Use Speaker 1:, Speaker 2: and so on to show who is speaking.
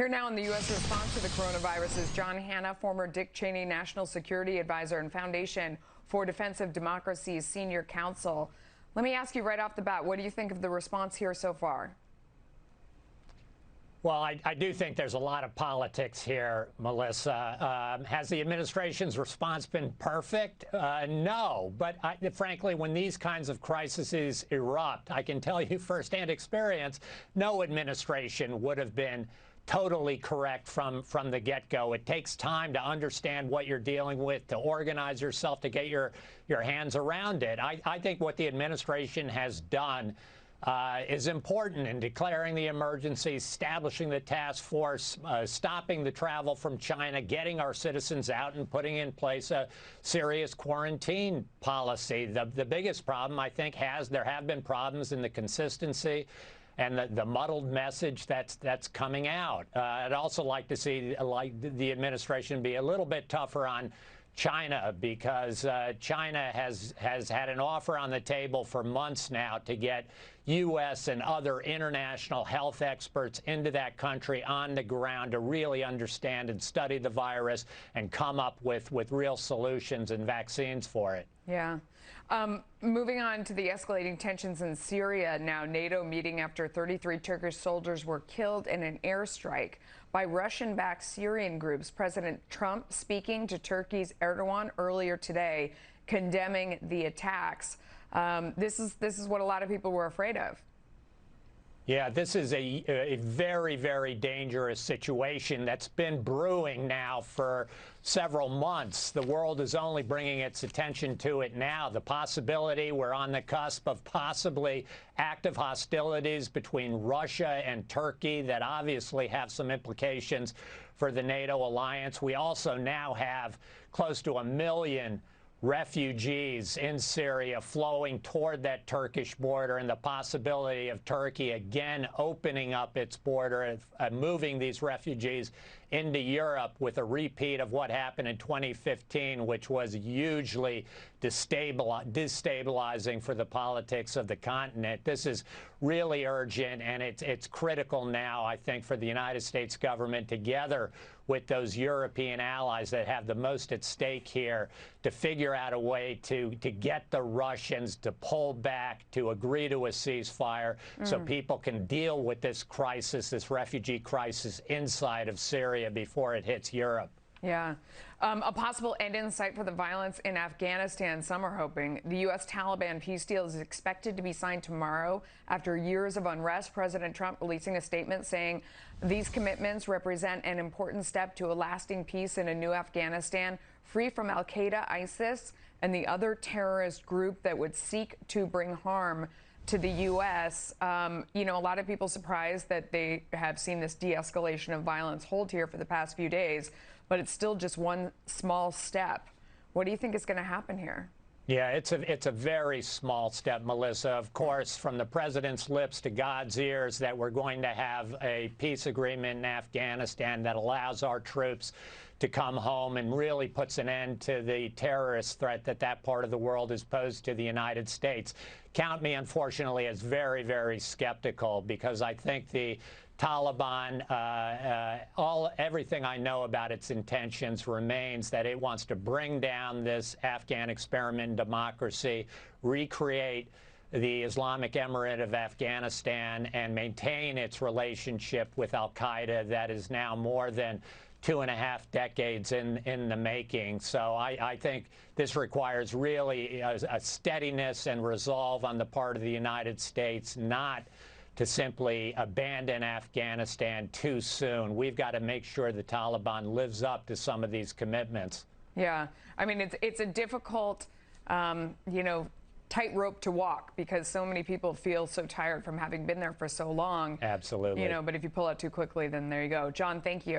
Speaker 1: Here now on the U.S. response to the coronavirus is John Hanna, former Dick Cheney National Security Advisor and Foundation for Defense of Democracy's senior counsel. Let me ask you right off the bat, what do you think of the response here so far?
Speaker 2: Well, I do think there's a lot of politics here, Melissa. Has the administration's response been perfect? No. But frankly, when these kinds of crises erupt, I can tell you firsthand experience, no administration would have been totally correct from the get-go. It takes time to understand what you're dealing with, to organize yourself, to get your hands around it. I think what the administration has done is important in declaring the emergency, establishing the task force, stopping the travel from China, getting our citizens out, and putting in place a serious quarantine policy. The biggest problem, I think, there have been problems in the consistency and the muddled message that's coming out. I'd also like to see the administration be a little bit tougher on China, because China has had an offer on the table for months now to get U.S. and other international health experts into that country on the ground to really understand and study the virus and come up with real solutions and vaccines for it.
Speaker 1: Yeah. Moving on to the escalating tensions in Syria now, NATO meeting after 33 Turkish soldiers were killed in an airstrike by Russian-backed Syrian groups. President Trump speaking to Turkey's Erdogan earlier today, condemning the attacks. This is what a lot of people were afraid of.
Speaker 2: Yeah, this is a very, very dangerous situation that's been brewing now for several months. The world is only bringing its attention to it now. The possibility, we're on the cusp of possibly active hostilities between Russia and Turkey that obviously have some implications for the NATO alliance. We also now have close to 1 million refugees in Syria flowing toward that Turkish border, and the possibility of Turkey again opening up its border and moving these refugees into Europe with a repeat of what happened in 2015, which was hugely destabilizing for the politics of the continent. This is really urgent, and it's critical now, I think, for the United States government, together with those European allies that have the most at stake here, to figure out a way to get the Russians to pull back, to agree to a ceasefire, so people can deal with this crisis, this refugee crisis inside of Syria before it hits Europe.
Speaker 1: Yeah. A possible end in sight for the violence in Afghanistan, some are hoping. The U.S. Taliban peace deal is expected to be signed tomorrow after years of unrest. President Trump releasing a statement saying these commitments represent an important step to a lasting peace in a new Afghanistan, free from al-Qaeda, ISIS, and the other terrorist group that would seek to bring harm to the U.S. You know, a lot of people surprised that they have seen this de-escalation of violence hold here for the past few days, but it's still just one small step. What do you think is going to happen here?
Speaker 2: Yeah, it's a very small step, Melissa. Of course, from the president's lips to God's ears, that we're going to have a peace agreement in Afghanistan that allows our troops to come home and really puts an end to the terrorist threat that part of the world has posed to the United States. Count me, unfortunately, as very, very skeptical, because I think the Taliban, everything I know about its intentions remains that it wants to bring down this Afghan experiment in democracy, recreate the Islamic Emirate of Afghanistan, and maintain its relationship with al-Qaeda that is now more than 2.5 decades in the making. So I think this requires really a steadiness and resolve on the part of the United States, not to simply abandon Afghanistan too soon. We've got to make sure the Taliban lives up to some of these commitments.
Speaker 1: Yeah, I mean, it's a difficult, you know, tightrope to walk, because so many people feel so tired from having been there for so long.
Speaker 2: Absolutely.
Speaker 1: You know, but if you pull out too quickly, then there you go. John, thank you.